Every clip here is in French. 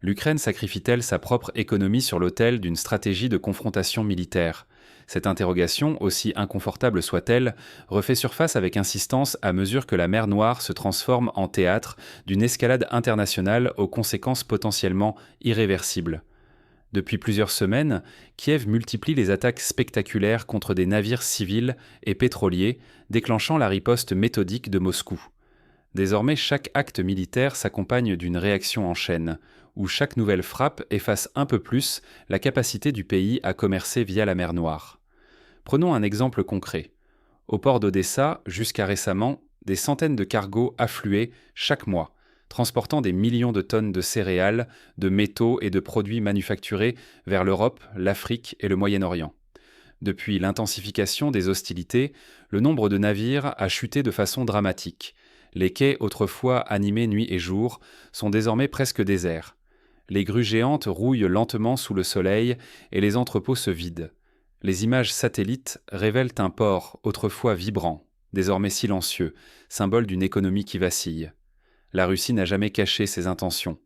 L'Ukraine sacrifie-t-elle sa propre économie sur l'autel d'une stratégie de confrontation militaire? Cette interrogation, aussi inconfortable soit-elle, refait surface avec insistance à mesure que la mer Noire se transforme en théâtre d'une escalade internationale aux conséquences potentiellement irréversibles. Depuis plusieurs semaines, Kiev multiplie les attaques spectaculaires contre des navires civils et pétroliers, déclenchant la riposte méthodique de Moscou. Désormais, chaque acte militaire s'accompagne d'une réaction en chaîne, où chaque nouvelle frappe efface un peu plus la capacité du pays à commercer via la mer Noire. Prenons un exemple concret. Au port d'Odessa, jusqu'à récemment, des centaines de cargos affluaient chaque mois, transportant des millions de tonnes de céréales, de métaux et de produits manufacturés vers l'Europe, l'Afrique et le Moyen-Orient. Depuis l'intensification des hostilités, le nombre de navires a chuté de façon dramatique. Les quais, autrefois animés nuit et jour, sont désormais presque déserts. Les grues géantes rouillent lentement sous le soleil et les entrepôts se vident. Les images satellites révèlent un port autrefois vibrant, désormais silencieux, symbole d'une économie qui vacille. La Russie n'a jamais caché ses intentions.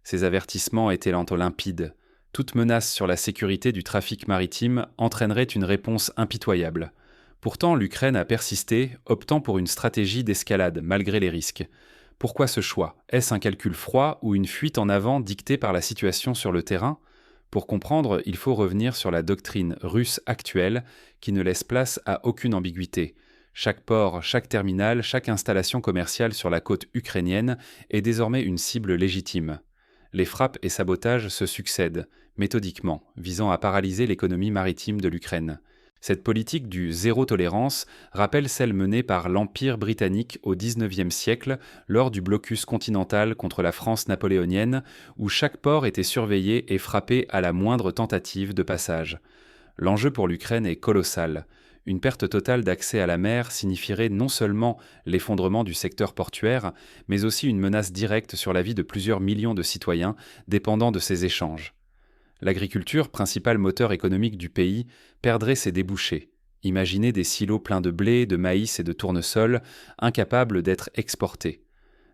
Ses avertissements étaient limpides. Toute menace sur la sécurité du trafic maritime entraînerait une réponse impitoyable. Pourtant, l'Ukraine a persisté, optant pour une stratégie d'escalade malgré les risques. Pourquoi ce choix? Est-ce un calcul froid ou une fuite en avant dictée par la situation sur le terrain? Pour comprendre, il faut revenir sur la doctrine russe actuelle qui ne laisse place à aucune ambiguïté. Chaque port, chaque terminal, chaque installation commerciale sur la côte ukrainienne est désormais une cible légitime. Les frappes et sabotages se succèdent, méthodiquement, visant à paralyser l'économie maritime de l'Ukraine. Cette politique du zéro tolérance rappelle celle menée par l'Empire britannique au XIXe siècle lors du blocus continental contre la France napoléonienne, où chaque port était surveillé et frappé à la moindre tentative de passage. L'enjeu pour l'Ukraine est colossal. Une perte totale d'accès à la mer signifierait non seulement l'effondrement du secteur portuaire, mais aussi une menace directe sur la vie de plusieurs millions de citoyens dépendant de ces échanges. L'agriculture, principal moteur économique du pays, perdrait ses débouchés. Imaginez des silos pleins de blé, de maïs et de tournesol, incapables d'être exportés.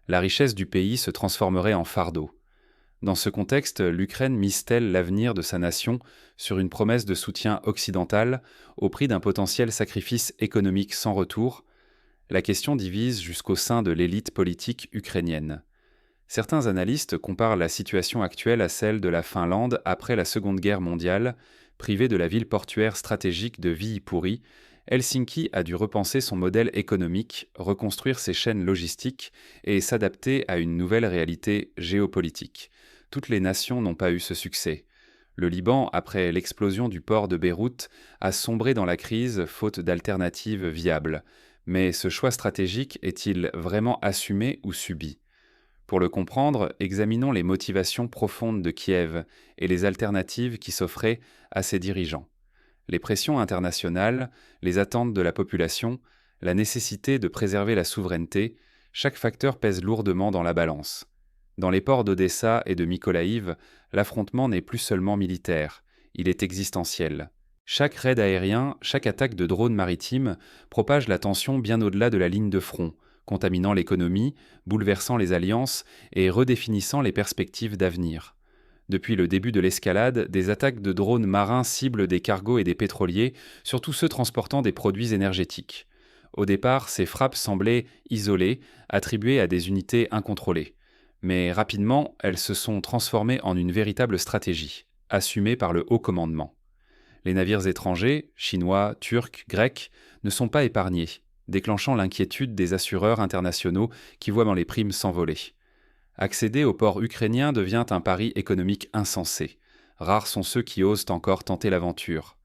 La richesse du pays se transformerait en fardeau. Dans ce contexte, l'Ukraine mise-t-elle l'avenir de sa nation sur une promesse de soutien occidental au prix d'un potentiel sacrifice économique sans retour? La question divise jusqu'au sein de l'élite politique ukrainienne. Certains analystes comparent la situation actuelle à celle de la Finlande après la Seconde Guerre mondiale. Privée de la ville portuaire stratégique de Viipuri, Helsinki a dû repenser son modèle économique, reconstruire ses chaînes logistiques et s'adapter à une nouvelle réalité géopolitique. Toutes les nations n'ont pas eu ce succès. Le Liban, après l'explosion du port de Beyrouth, a sombré dans la crise faute d'alternatives viables. Mais ce choix stratégique est-il vraiment assumé ou subi? Pour le comprendre, examinons les motivations profondes de Kiev et les alternatives qui s'offraient à ses dirigeants. Les pressions internationales, les attentes de la population, la nécessité de préserver la souveraineté, chaque facteur pèse lourdement dans la balance. Dans les ports d'Odessa et de Mykolaïv, l'affrontement n'est plus seulement militaire, il est existentiel. Chaque raid aérien, chaque attaque de drones maritimes propage la tension bien au-delà de la ligne de front, contaminant l'économie, bouleversant les alliances et redéfinissant les perspectives d'avenir. Depuis le début de l'escalade, des attaques de drones marins ciblent des cargos et des pétroliers, surtout ceux transportant des produits énergétiques. Au départ, ces frappes semblaient isolées, attribuées à des unités incontrôlées. Mais rapidement, elles se sont transformées en une véritable stratégie, assumée par le haut commandement. Les navires étrangers, chinois, turcs, grecs, ne sont pas épargnés, déclenchant l'inquiétude des assureurs internationaux qui voient dans les primes s'envoler. Accéder au port ukrainien devient un pari économique insensé. Rares sont ceux qui osent encore tenter l'aventure.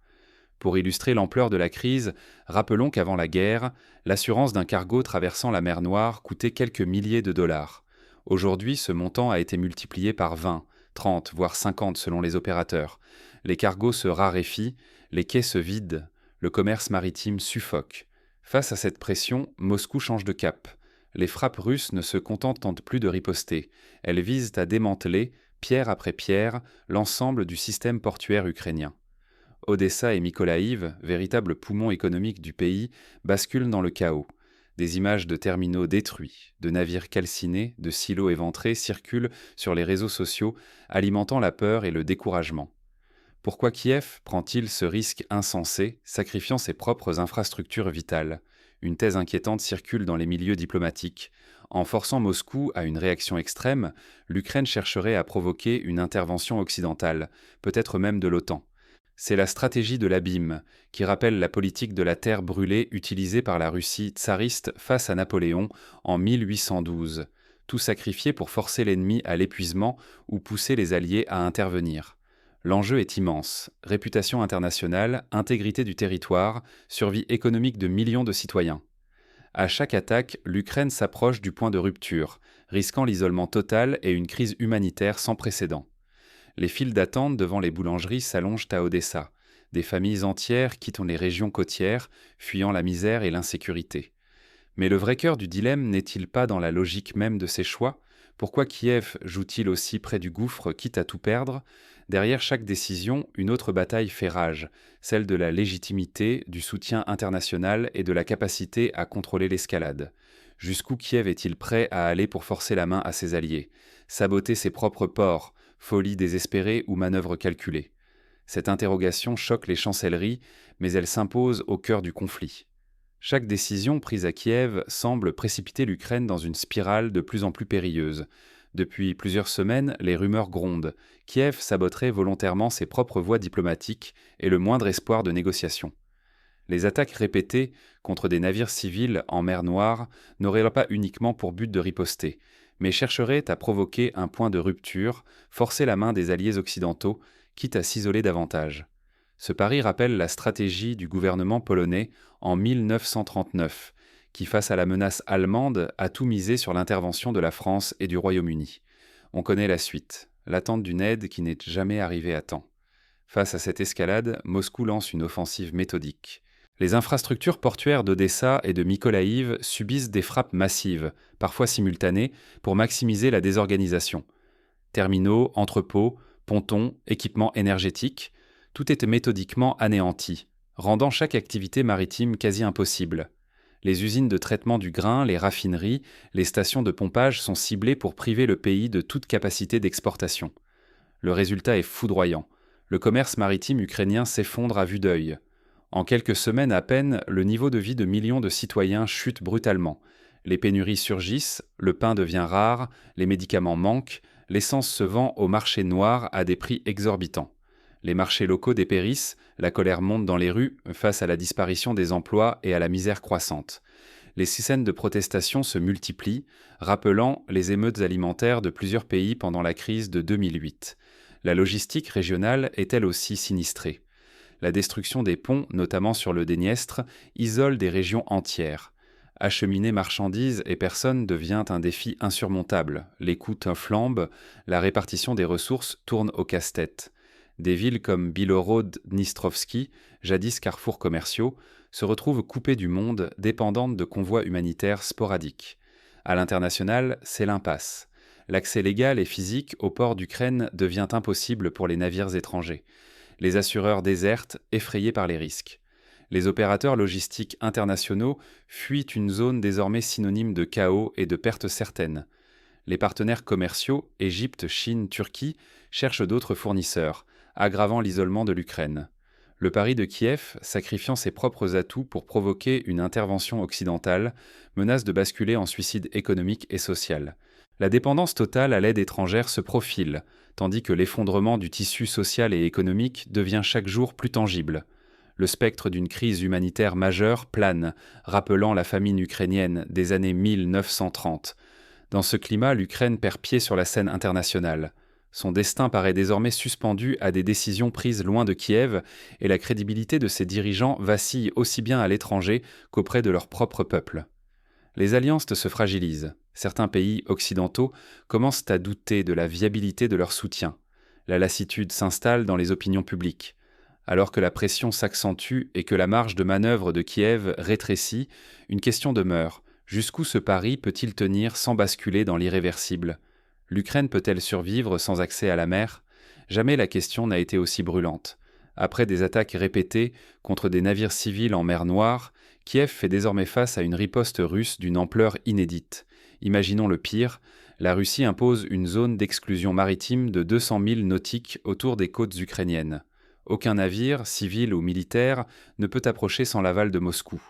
Pour illustrer l'ampleur de la crise, rappelons qu'avant la guerre, l'assurance d'un cargo traversant la mer Noire coûtait quelques milliers de dollars. Aujourd'hui, ce montant a été multiplié par 20, 30, voire 50 selon les opérateurs. Les cargos se raréfient, les quais se vident, le commerce maritime suffoque. Face à cette pression, Moscou change de cap. Les frappes russes ne se contentent plus de riposter. Elles visent à démanteler, pierre après pierre, l'ensemble du système portuaire ukrainien. Odessa et Mykolaïv, véritables poumons économiques du pays, basculent dans le chaos. Des images de terminaux détruits, de navires calcinés, de silos éventrés circulent sur les réseaux sociaux, alimentant la peur et le découragement. Pourquoi Kiev prend-il ce risque insensé, sacrifiant ses propres infrastructures vitales? Une thèse inquiétante circule dans les milieux diplomatiques. En forçant Moscou à une réaction extrême, l'Ukraine chercherait à provoquer une intervention occidentale, peut-être même de l'OTAN. C'est la stratégie de l'abîme, qui rappelle la politique de la terre brûlée utilisée par la Russie tsariste face à Napoléon en 1812, tout sacrifié pour forcer l'ennemi à l'épuisement ou pousser les alliés à intervenir. L'enjeu est immense: réputation internationale, intégrité du territoire, survie économique de millions de citoyens. À chaque attaque, l'Ukraine s'approche du point de rupture, risquant l'isolement total et une crise humanitaire sans précédent. Les files d'attente devant les boulangeries s'allongent à Odessa. Des familles entières quittent les régions côtières, fuyant la misère et l'insécurité. Mais le vrai cœur du dilemme n'est-il pas dans la logique même de ces choix? Pourquoi Kiev joue-t-il aussi près du gouffre, quitte à tout perdre? Derrière chaque décision, une autre bataille fait rage, celle de la légitimité, du soutien international et de la capacité à contrôler l'escalade. Jusqu'où Kiev est-il prêt à aller pour forcer la main à ses alliés? Saboter ses propres ports, folie désespérée ou manœuvre calculée? Cette interrogation choque les chancelleries, mais elle s'impose au cœur du conflit. Chaque décision prise à Kiev semble précipiter l'Ukraine dans une spirale de plus en plus périlleuse. Depuis plusieurs semaines, les rumeurs grondent. Kiev saboterait volontairement ses propres voies diplomatiques et le moindre espoir de négociation. Les attaques répétées contre des navires civils en mer Noire n'auraient pas uniquement pour but de riposter, mais chercheraient à provoquer un point de rupture, forcer la main des alliés occidentaux, quitte à s'isoler davantage. Ce pari rappelle la stratégie du gouvernement polonais en 1939, qui, face à la menace allemande, a tout misé sur l'intervention de la France et du Royaume-Uni. On connaît la suite, l'attente d'une aide qui n'est jamais arrivée à temps. Face à cette escalade, Moscou lance une offensive méthodique. Les infrastructures portuaires d'Odessa et de Mykolaïv subissent des frappes massives, parfois simultanées, pour maximiser la désorganisation. Terminaux, entrepôts, pontons, équipements énergétiques, tout est méthodiquement anéanti, rendant chaque activité maritime quasi impossible. Les usines de traitement du grain, les raffineries, les stations de pompage sont ciblées pour priver le pays de toute capacité d'exportation. Le résultat est foudroyant. Le commerce maritime ukrainien s'effondre à vue d'œil. En quelques semaines à peine, le niveau de vie de millions de citoyens chute brutalement. Les pénuries surgissent, le pain devient rare, les médicaments manquent, l'essence se vend au marché noir à des prix exorbitants. Les marchés locaux dépérissent, la colère monte dans les rues face à la disparition des emplois et à la misère croissante. Les scènes de protestation se multiplient, rappelant les émeutes alimentaires de plusieurs pays pendant la crise de 2008. La logistique régionale est elle aussi sinistrée. La destruction des ponts, notamment sur le Dniestre, isole des régions entières. Acheminer marchandises et personnes devient un défi insurmontable. Les coûts flambent, la répartition des ressources tourne au casse-tête. Des villes comme Bilhorod-Dnistrovski, jadis carrefours commerciaux, se retrouvent coupées du monde, dépendantes de convois humanitaires sporadiques. À l'international, c'est l'impasse. L'accès légal et physique aux ports d'Ukraine devient impossible pour les navires étrangers. Les assureurs désertent, effrayés par les risques. Les opérateurs logistiques internationaux fuient une zone désormais synonyme de chaos et de pertes certaines. Les partenaires commerciaux, Égypte, Chine, Turquie, cherchent d'autres fournisseurs, aggravant l'isolement de l'Ukraine. Le pari de Kiev, sacrifiant ses propres atouts pour provoquer une intervention occidentale, menace de basculer en suicide économique et social. La dépendance totale à l'aide étrangère se profile, tandis que l'effondrement du tissu social et économique devient chaque jour plus tangible. Le spectre d'une crise humanitaire majeure plane, rappelant la famine ukrainienne des années 1930. Dans ce climat, l'Ukraine perd pied sur la scène internationale. Son destin paraît désormais suspendu à des décisions prises loin de Kiev, et la crédibilité de ses dirigeants vacille aussi bien à l'étranger qu'auprès de leur propre peuple. Les alliances se fragilisent. Certains pays occidentaux commencent à douter de la viabilité de leur soutien. La lassitude s'installe dans les opinions publiques. Alors que la pression s'accentue et que la marge de manœuvre de Kiev rétrécit, une question demeure. Jusqu'où ce pari peut-il tenir sans basculer dans l'irréversible? L'Ukraine peut-elle survivre sans accès à la mer? Jamais la question n'a été aussi brûlante. Après des attaques répétées contre des navires civils en mer Noire, Kiev fait désormais face à une riposte russe d'une ampleur inédite. Imaginons le pire, la Russie impose une zone d'exclusion maritime de 200 milles nautiques autour des côtes ukrainiennes. Aucun navire, civil ou militaire, ne peut approcher sans l'aval de Moscou.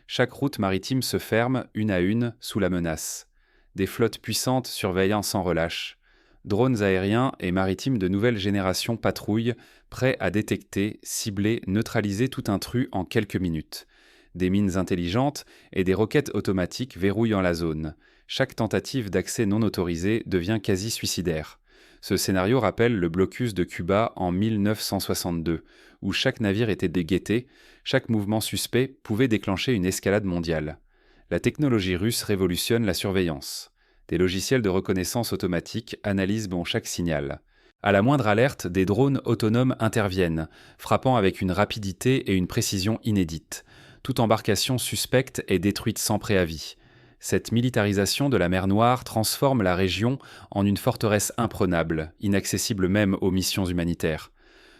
Chaque route maritime se ferme, une à une, sous la menace. Des flottes puissantes surveillant sans relâche. Drones aériens et maritimes de nouvelle génération patrouillent, prêts à détecter, cibler, neutraliser tout intrus en quelques minutes. Des mines intelligentes et des roquettes automatiques verrouillant la zone. Chaque tentative d'accès non autorisé devient quasi suicidaire. Ce scénario rappelle le blocus de Cuba en 1962, où chaque navire était guetté, chaque mouvement suspect pouvait déclencher une escalade mondiale. La technologie russe révolutionne la surveillance. Des logiciels de reconnaissance automatique analysent chaque signal. À la moindre alerte, des drones autonomes interviennent, frappant avec une rapidité et une précision inédites. Toute embarcation suspecte est détruite sans préavis. Cette militarisation de la mer Noire transforme la région en une forteresse imprenable, inaccessible même aux missions humanitaires.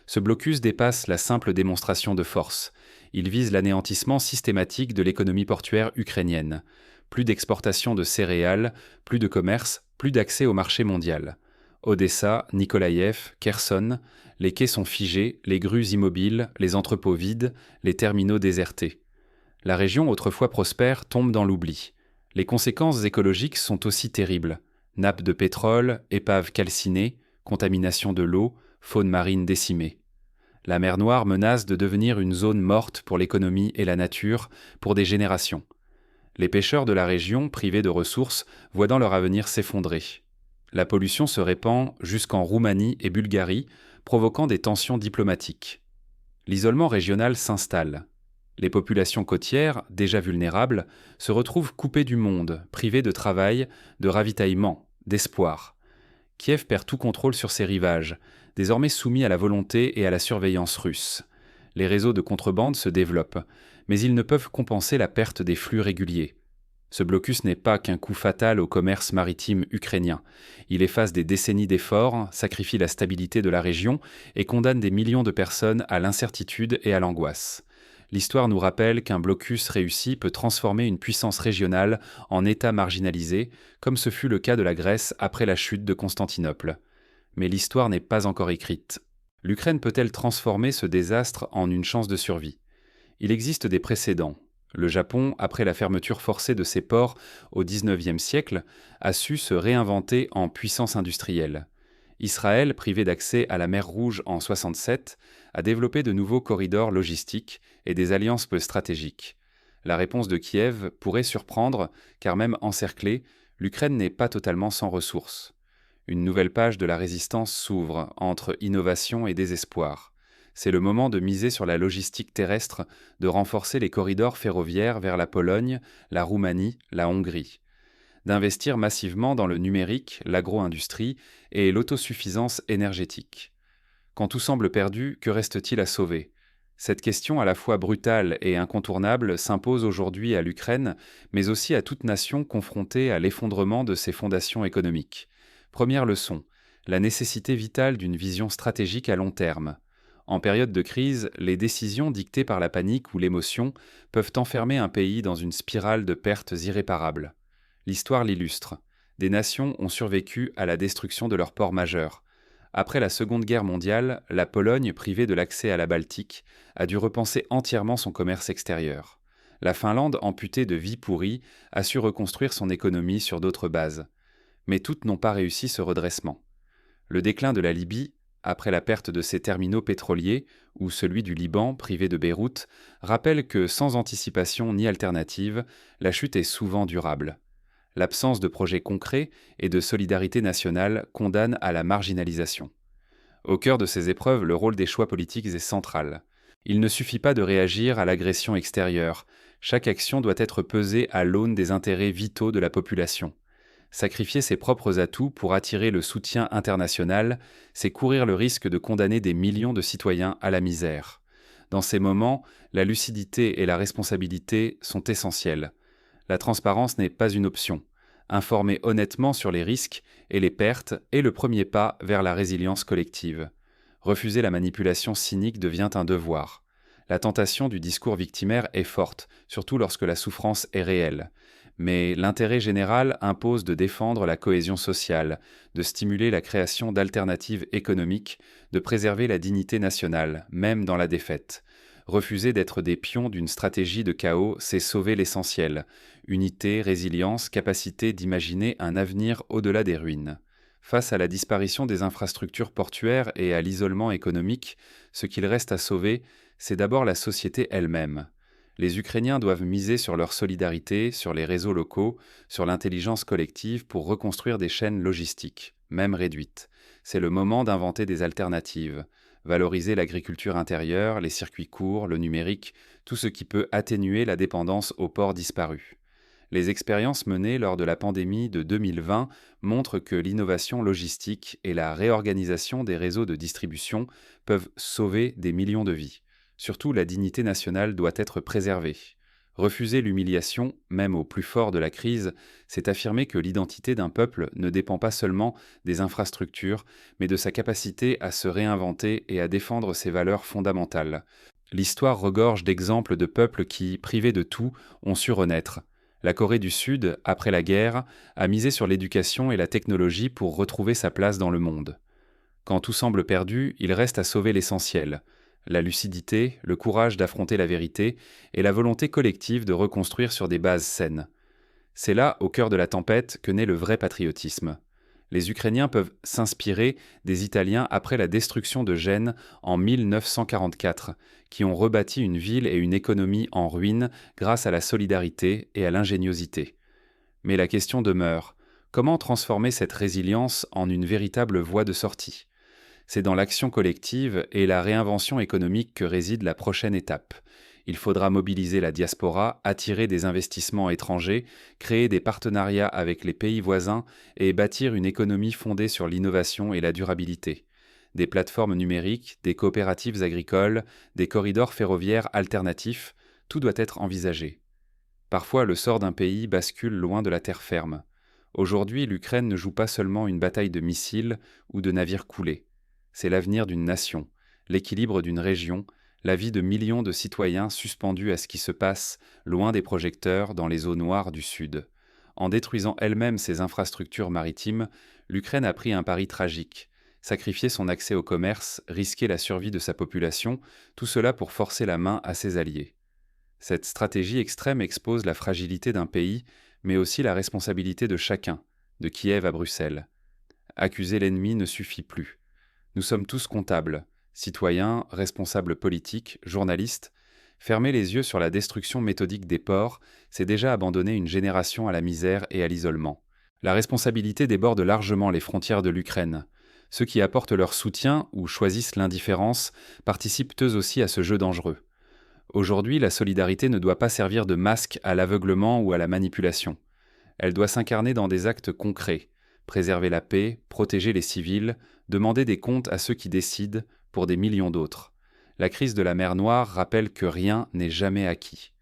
Ce blocus dépasse la simple démonstration de force. Il vise l'anéantissement systématique de l'économie portuaire ukrainienne. Plus d'exportation de céréales, plus de commerce, plus d'accès au marché mondial. Odessa, Nikolaïev, Kherson, les quais sont figés, les grues immobiles, les entrepôts vides, les terminaux désertés. La région autrefois prospère tombe dans l'oubli. Les conséquences écologiques sont aussi terribles. Nappes de pétrole, épaves calcinées, contamination de l'eau, faune marine décimée. La mer Noire menace de devenir une zone morte pour l'économie et la nature pour des générations. Les pêcheurs de la région, privés de ressources, voient dans leur avenir s'effondrer. La pollution se répand jusqu'en Roumanie et Bulgarie, provoquant des tensions diplomatiques. L'isolement régional s'installe. Les populations côtières, déjà vulnérables, se retrouvent coupées du monde, privées de travail, de ravitaillement, d'espoir. Kiev perd tout contrôle sur ses rivages, désormais soumis à la volonté et à la surveillance russe. Les réseaux de contrebande se développent, mais ils ne peuvent compenser la perte des flux réguliers. Ce blocus n'est pas qu'un coup fatal au commerce maritime ukrainien. Il efface des décennies d'efforts, sacrifie la stabilité de la région et condamne des millions de personnes à l'incertitude et à l'angoisse. L'histoire nous rappelle qu'un blocus réussi peut transformer une puissance régionale en État marginalisé, comme ce fut le cas de la Grèce après la chute de Constantinople. Mais l'histoire n'est pas encore écrite. L'Ukraine peut-elle transformer ce désastre en une chance de survie ? Il existe des précédents. Le Japon, après la fermeture forcée de ses ports au XIXe siècle, a su se réinventer en puissance industrielle. Israël, privé d'accès à la mer Rouge en 1967, a développé de nouveaux corridors logistiques et des alliances stratégiques. La réponse de Kiev pourrait surprendre, car même encerclée, l'Ukraine n'est pas totalement sans ressources. Une nouvelle page de la résistance s'ouvre entre innovation et désespoir. C'est le moment de miser sur la logistique terrestre, de renforcer les corridors ferroviaires vers la Pologne, la Roumanie, la Hongrie. D'investir massivement dans le numérique, l'agro-industrie et l'autosuffisance énergétique. Quand tout semble perdu, que reste-t-il à sauver ? Cette question à la fois brutale et incontournable s'impose aujourd'hui à l'Ukraine, mais aussi à toute nation confrontée à l'effondrement de ses fondations économiques. Première leçon, la nécessité vitale d'une vision stratégique à long terme. En période de crise, les décisions dictées par la panique ou l'émotion peuvent enfermer un pays dans une spirale de pertes irréparables. L'histoire l'illustre. Des nations ont survécu à la destruction de leurs ports majeurs. Après la Seconde Guerre mondiale, la Pologne, privée de l'accès à la Baltique, a dû repenser entièrement son commerce extérieur. La Finlande, amputée de vies pourries, a su reconstruire son économie sur d'autres bases. Mais toutes n'ont pas réussi ce redressement. Le déclin de la Libye, après la perte de ses terminaux pétroliers, ou celui du Liban, privé de Beyrouth, rappelle que sans anticipation ni alternative, la chute est souvent durable. L'absence de projets concrets et de solidarité nationale condamne à la marginalisation. Au cœur de ces épreuves, le rôle des choix politiques est central. Il ne suffit pas de réagir à l'agression extérieure. Chaque action doit être pesée à l'aune des intérêts vitaux de la population. Sacrifier ses propres atouts pour attirer le soutien international, c'est courir le risque de condamner des millions de citoyens à la misère. Dans ces moments, la lucidité et la responsabilité sont essentielles. La transparence n'est pas une option. Informer honnêtement sur les risques et les pertes est le premier pas vers la résilience collective. Refuser la manipulation cynique devient un devoir. La tentation du discours victimaire est forte, surtout lorsque la souffrance est réelle. Mais l'intérêt général impose de défendre la cohésion sociale, de stimuler la création d'alternatives économiques, de préserver la dignité nationale, même dans la défaite. Refuser d'être des pions d'une stratégie de chaos, c'est sauver l'essentiel: unité, résilience, capacité d'imaginer un avenir au-delà des ruines. Face à la disparition des infrastructures portuaires et à l'isolement économique, ce qu'il reste à sauver, c'est d'abord la société elle-même. Les Ukrainiens doivent miser sur leur solidarité, sur les réseaux locaux, sur l'intelligence collective pour reconstruire des chaînes logistiques, même réduites. C'est le moment d'inventer des alternatives, valoriser l'agriculture intérieure, les circuits courts, le numérique, tout ce qui peut atténuer la dépendance aux ports disparus. Les expériences menées lors de la pandémie de 2020 montrent que l'innovation logistique et la réorganisation des réseaux de distribution peuvent sauver des millions de vies. Surtout, la dignité nationale doit être préservée. Refuser l'humiliation, même au plus fort de la crise, c'est affirmer que l'identité d'un peuple ne dépend pas seulement des infrastructures, mais de sa capacité à se réinventer et à défendre ses valeurs fondamentales. L'histoire regorge d'exemples de peuples qui, privés de tout, ont su renaître. La Corée du Sud, après la guerre, a misé sur l'éducation et la technologie pour retrouver sa place dans le monde. Quand tout semble perdu, il reste à sauver l'essentiel: la lucidité, le courage d'affronter la vérité et la volonté collective de reconstruire sur des bases saines. C'est là, au cœur de la tempête, que naît le vrai patriotisme. Les Ukrainiens peuvent s'inspirer des Italiens après la destruction de Gênes en 1944, qui ont rebâti une ville et une économie en ruine grâce à la solidarité et à l'ingéniosité. Mais la question demeure: comment transformer cette résilience en une véritable voie de sortie? C'est dans l'action collective et la réinvention économique que réside la prochaine étape. Il faudra mobiliser la diaspora, attirer des investissements étrangers, créer des partenariats avec les pays voisins et bâtir une économie fondée sur l'innovation et la durabilité. Des plateformes numériques, des coopératives agricoles, des corridors ferroviaires alternatifs, tout doit être envisagé. Parfois, le sort d'un pays bascule loin de la terre ferme. Aujourd'hui, l'Ukraine ne joue pas seulement une bataille de missiles ou de navires coulés. C'est l'avenir d'une nation, l'équilibre d'une région, la vie de millions de citoyens suspendus à ce qui se passe loin des projecteurs dans les eaux noires du Sud. En détruisant elle-même ses infrastructures maritimes, l'Ukraine a pris un pari tragique: sacrifier son accès au commerce, risquer la survie de sa population, tout cela pour forcer la main à ses alliés. Cette stratégie extrême expose la fragilité d'un pays, mais aussi la responsabilité de chacun, de Kiev à Bruxelles. Accuser l'ennemi ne suffit plus. Nous sommes tous comptables, citoyens, responsables politiques, journalistes. Fermer les yeux sur la destruction méthodique des ports, c'est déjà abandonner une génération à la misère et à l'isolement. La responsabilité déborde largement les frontières de l'Ukraine. Ceux qui apportent leur soutien ou choisissent l'indifférence participent eux aussi à ce jeu dangereux. Aujourd'hui, la solidarité ne doit pas servir de masque à l'aveuglement ou à la manipulation. Elle doit s'incarner dans des actes concrets: préserver la paix, protéger les civils, demander des comptes à ceux qui décident pour des millions d'autres. La crise de la mer Noire rappelle que rien n'est jamais acquis.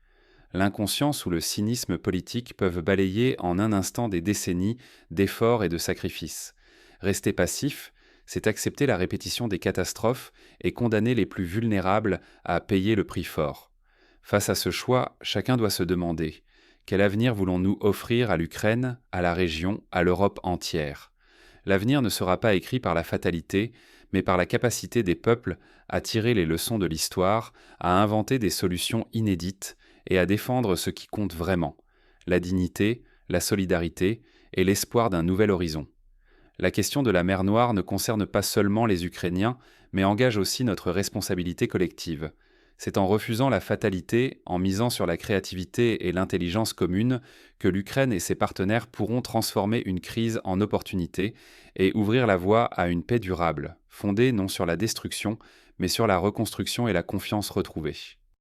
L'inconscience ou le cynisme politique peuvent balayer en un instant des décennies d'efforts et de sacrifices. Rester passif, c'est accepter la répétition des catastrophes et condamner les plus vulnérables à payer le prix fort. Face à ce choix, chacun doit se demander: quel avenir voulons-nous offrir à l'Ukraine, à la région, à l'Europe entière? L'avenir ne sera pas écrit par la fatalité, mais par la capacité des peuples à tirer les leçons de l'histoire, à inventer des solutions inédites et à défendre ce qui compte vraiment: la dignité, la solidarité et l'espoir d'un nouvel horizon. La question de la mer Noire ne concerne pas seulement les Ukrainiens, mais engage aussi notre responsabilité collective. C'est en refusant la fatalité, en misant sur la créativité et l'intelligence commune, que l'Ukraine et ses partenaires pourront transformer une crise en opportunité et ouvrir la voie à une paix durable, fondée non sur la destruction, mais sur la reconstruction et la confiance retrouvée.